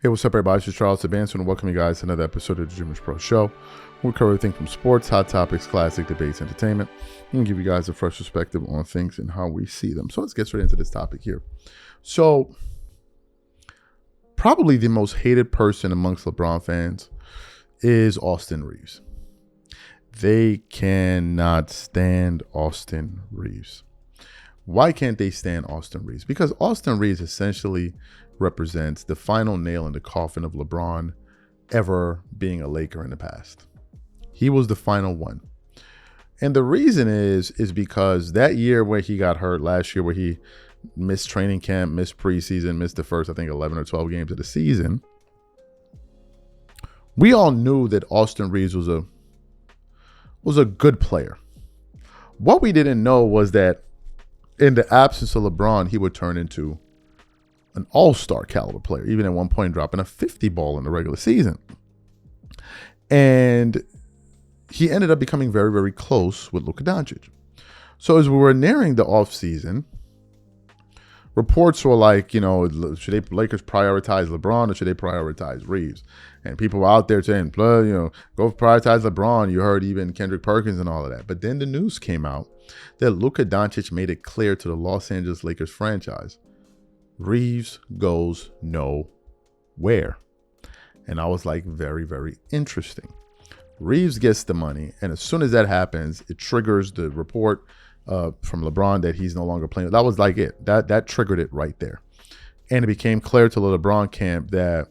Hey, what's up, everybody? This is Charles Advancement, and welcome you guys to another episode of the DREAMERSPRO show. We cover everything from sports, hot topics, classic debates, entertainment, and give you guys a fresh perspective on things and how we see them. So let's get straight into this topic here. So, probably the most hated person amongst LeBron fans is Austin Reaves. They cannot stand Austin Reaves. Why can't they stand Austin Reaves? Because Austin Reaves essentially represents the final nail in the coffin of LeBron ever being a Laker in the past. He was the final one. And the reason is because that year where he got hurt, last year where he missed training camp, missed preseason, missed the first, I think, 11 or 12 games of the season, we all knew that Austin Reaves was a good player. What we didn't know was that in the absence of LeBron, he would turn into an all-star caliber player, even at one point dropping a 50 ball in the regular season. And he ended up becoming very, very close with Luka Doncic. So as we were nearing the offseason, reports were like, should they Lakers prioritize LeBron or should they prioritize Reaves? And people were out there saying, go prioritize LeBron. You heard even Kendrick Perkins and all of that. But then the news came out that Luka Doncic made it clear to the Los Angeles Lakers franchise, Reaves goes nowhere. And I was like, very, very interesting. Reaves gets the money, and as soon as that happens, it triggers the report from LeBron that he's no longer playing. That was like it. That triggered it right there. And it became clear to the LeBron camp that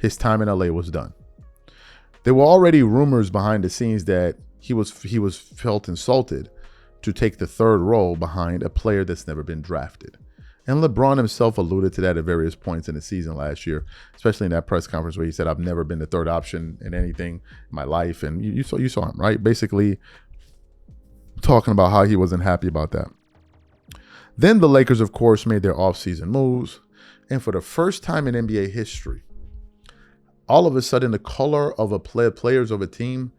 his time in LA was done. There were already rumors behind the scenes that he was felt insulted to take the third role behind a player that's never been drafted. And LeBron himself alluded to that at various points in the season last year, especially in that press conference where he said, I've never been the third option in anything in my life. And you saw him, right? Basically talking about how he wasn't happy about that. Then the Lakers, of course, made their offseason moves. And for the first time in NBA history, all of a sudden the color of players of a team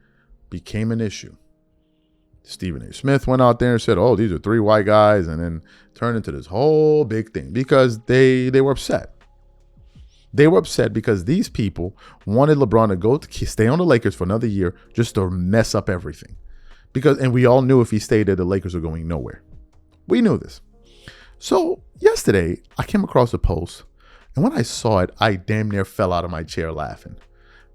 became an issue. Stephen A. Smith went out there and said, these are three white guys, and then turned into this whole big thing because they were upset. They were upset because these people wanted LeBron to stay on the Lakers for another year just to mess up everything. And we all knew if he stayed there, the Lakers were going nowhere. We knew this. So yesterday, I came across a post, and when I saw it, I damn near fell out of my chair laughing.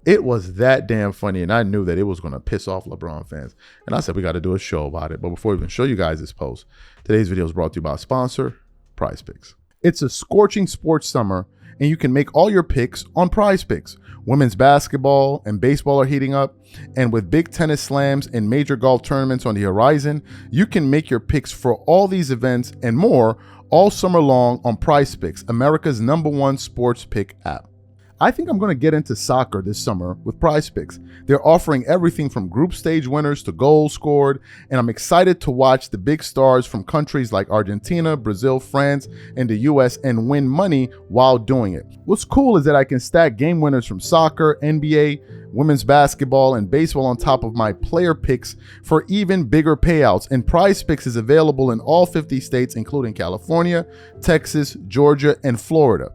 It was that damn funny, and I knew that it was going to piss off LeBron fans. And I said, we got to do a show about it. But before we even show you guys this post, today's video is brought to you by a sponsor, PrizePicks. It's a scorching sports summer, and you can make all your picks on PrizePicks. Women's basketball and baseball are heating up, and with big tennis slams and major golf tournaments on the horizon, you can make your picks for all these events and more all summer long on PrizePicks, America's #1 sports pick app. I think I'm going to get into soccer this summer with PrizePicks. They're offering everything from group stage winners to goals scored, and I'm excited to watch the big stars from countries like Argentina, Brazil, France, and the US and win money while doing it. What's cool is that I can stack game winners from soccer, NBA, women's basketball, and baseball on top of my player picks for even bigger payouts. And PrizePicks is available in all 50 states, including California, Texas, Georgia, and Florida.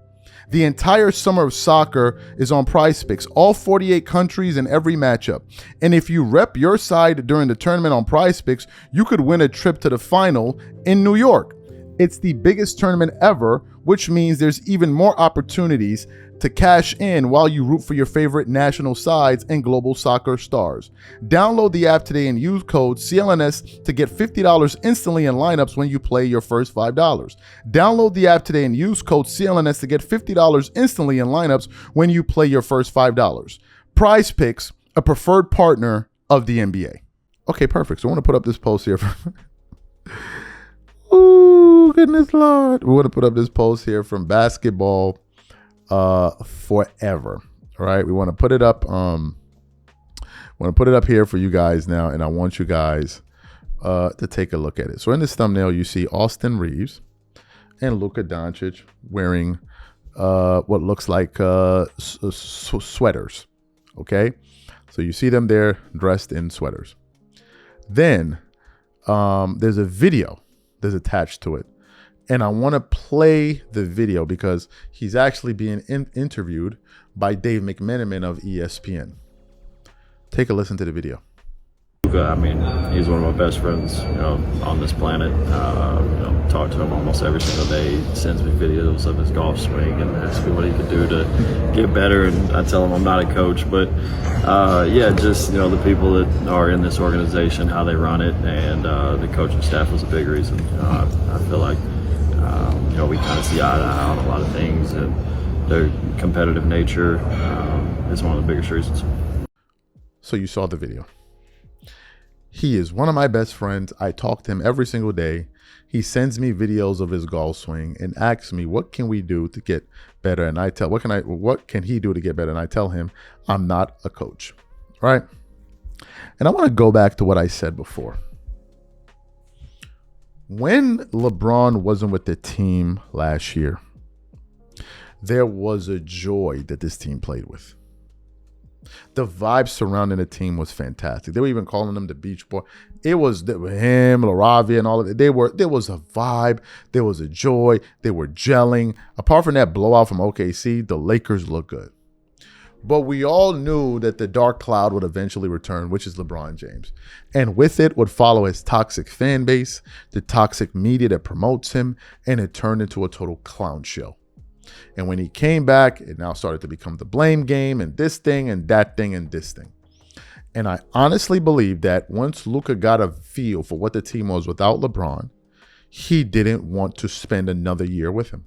The entire summer of soccer is on PrizePicks, all 48 countries and every matchup. And if you rep your side during the tournament on PrizePicks, you could win a trip to the final in New York. It's the biggest tournament ever, which means there's even more opportunities to cash in while you root for your favorite national sides and global soccer stars. Download the app today and use code CLNS to get $50 instantly in lineups when you play your first $5. Download the app today and use code CLNS to get $50 instantly in lineups when you play your first $5. PrizePicks, a preferred partner of the NBA. Okay, perfect. So I want to put up this post here. Ooh, goodness Lord. We want to put up this post here from Basketball Forever. All right, we want to put it up. Here for you guys now, and I want you guys to take a look at it. So in this thumbnail, you see Austin Reaves and Luka Doncic wearing what looks like sweaters. Okay, so you see them there dressed in sweaters. Then there's a video that's attached to it And I want to play the video because he's actually being interviewed by Dave McMenamin of ESPN. Take a listen to the video. I mean, he's one of my best friends, on this planet. Talk to him almost every single day. He sends me videos of his golf swing and asks me what he could do to get better. And I tell him I'm not a coach, but just the people that are in this organization, how they run it, and the coaching staff was a big reason. I feel like we kind of see eye to eye on a lot of things, and their competitive nature is one of the biggest reasons. So you saw the video. He is one of my best friends. I talk to him every single day. He sends me videos of his golf swing and asks me, what can we do to get better? And I tell, what can he do to get better? And I tell him, I'm not a coach, right? And I want to go back to what I said before. When LeBron wasn't with the team last year, there was a joy that this team played with. The vibe surrounding the team was fantastic. They were even calling them the Beach Boy. It was him, LaRavia, and all of it. There was a vibe. There was a joy. They were gelling. Apart from that blowout from OKC, the Lakers look good. But we all knew that the dark cloud would eventually return, which is LeBron James. And with it would follow his toxic fan base, the toxic media that promotes him, and it turned into a total clown show. And when he came back, it now started to become the blame game and this thing and that thing and this thing. And I honestly believe that once Luka got a feel for what the team was without LeBron, he didn't want to spend another year with him.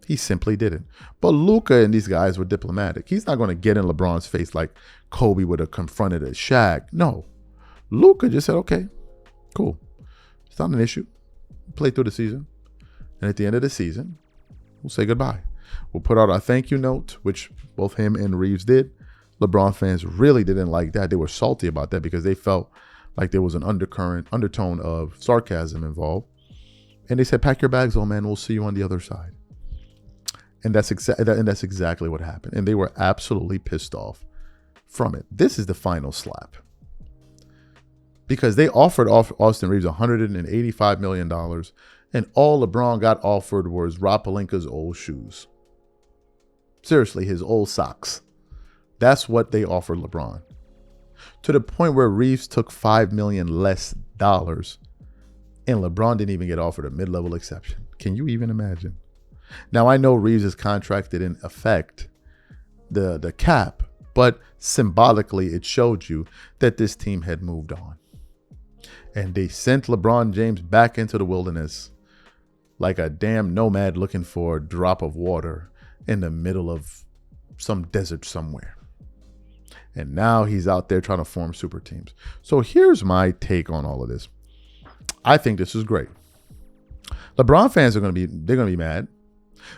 He simply didn't. But Luka and these guys were diplomatic. He's not going to get in LeBron's face like Kobe would have confronted a Shaq. No. Luka just said, okay, cool. It's not an issue. Play through the season. And at the end of the season, we'll say goodbye. We'll put out our thank you note, which both him and Reaves did. LeBron fans really didn't like that. They were salty about that because they felt like there was an undertone of sarcasm involved. And they said, pack your bags, old man. We'll see you on the other side. And that's exactly what happened. And they were absolutely pissed off from it. This is the final slap. Because they offered Austin Reaves $185 million. And all LeBron got offered was Rob Pelinka's old shoes. Seriously, his old socks. That's what they offered LeBron. To the point where Reaves took $5 million less dollars, and LeBron didn't even get offered a mid-level exception. Can you even imagine? Now, I know Reaves' contract didn't affect the cap, but symbolically it showed you that this team had moved on. And they sent LeBron James back into the wilderness like a damn nomad looking for a drop of water in the middle of some desert somewhere. And now he's out there trying to form super teams. So here's my take on all of this. I think this is great. LeBron fans they're going to be mad.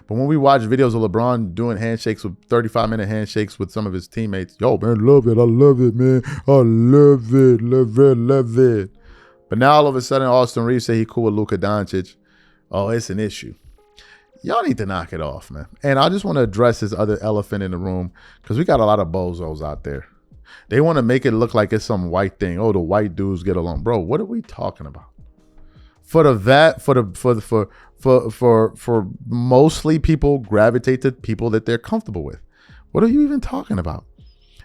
But when we watch videos of LeBron doing handshakes with 35-minute handshakes with some of his teammates, yo, man, love it. I love it, man. I love it. Love it. Love it. But now all of a sudden, Austin Reaves say he cool with Luka Doncic. Oh, it's an issue. Y'all need to knock it off, man. And I just want to address this other elephant in the room because we got a lot of bozos out there. They want to make it look like it's some white thing. Oh, the white dudes get along. Bro, what are we talking about? For mostly people gravitate to people that they're comfortable with. What are you even talking about?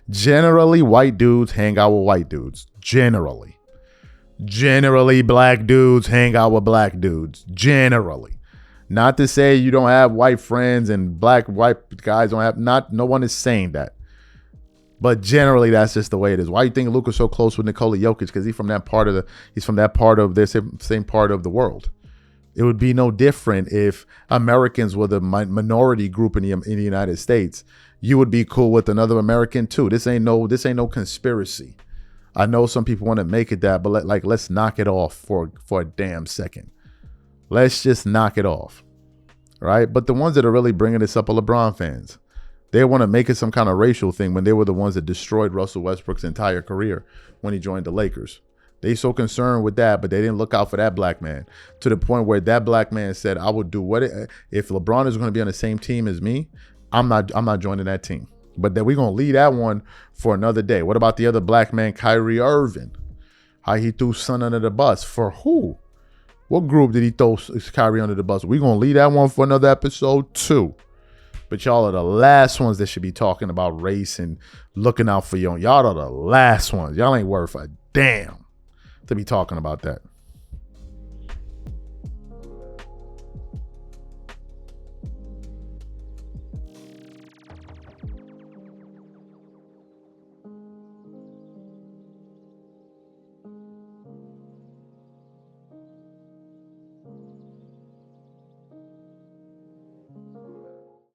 Generally, white dudes hang out with white dudes. Generally, black dudes hang out with black dudes. Generally. Not to say you don't have white friends and white guys don't have, no one is saying that. But generally, that's just the way it is. Why do you think Luka's so close with Nikola Jokic? Because he's from that part of the same part of the world. It would be no different if Americans were the minority group in the United States. You would be cool with another American too. This ain't no conspiracy. I know some people want to make it that, but let's knock it off for a damn second. Let's just knock it off, right? But the ones that are really bringing this up are LeBron fans. They want to make it some kind of racial thing when they were the ones that destroyed Russell Westbrook's entire career when he joined the Lakers. They so concerned with that, but they didn't look out for that black man to the point where that black man said, I would do if LeBron is going to be on the same team as me, I'm not joining that team. But then we're going to leave that one for another day. What about the other black man, Kyrie Irving? How he threw son under the bus. For who? What group did he throw Kyrie under the bus? We're going to leave that one for another episode too. But y'all are the last ones that should be talking about race and looking out for y'all. Y'all are the last ones. Y'all ain't worth a damn to be talking about that.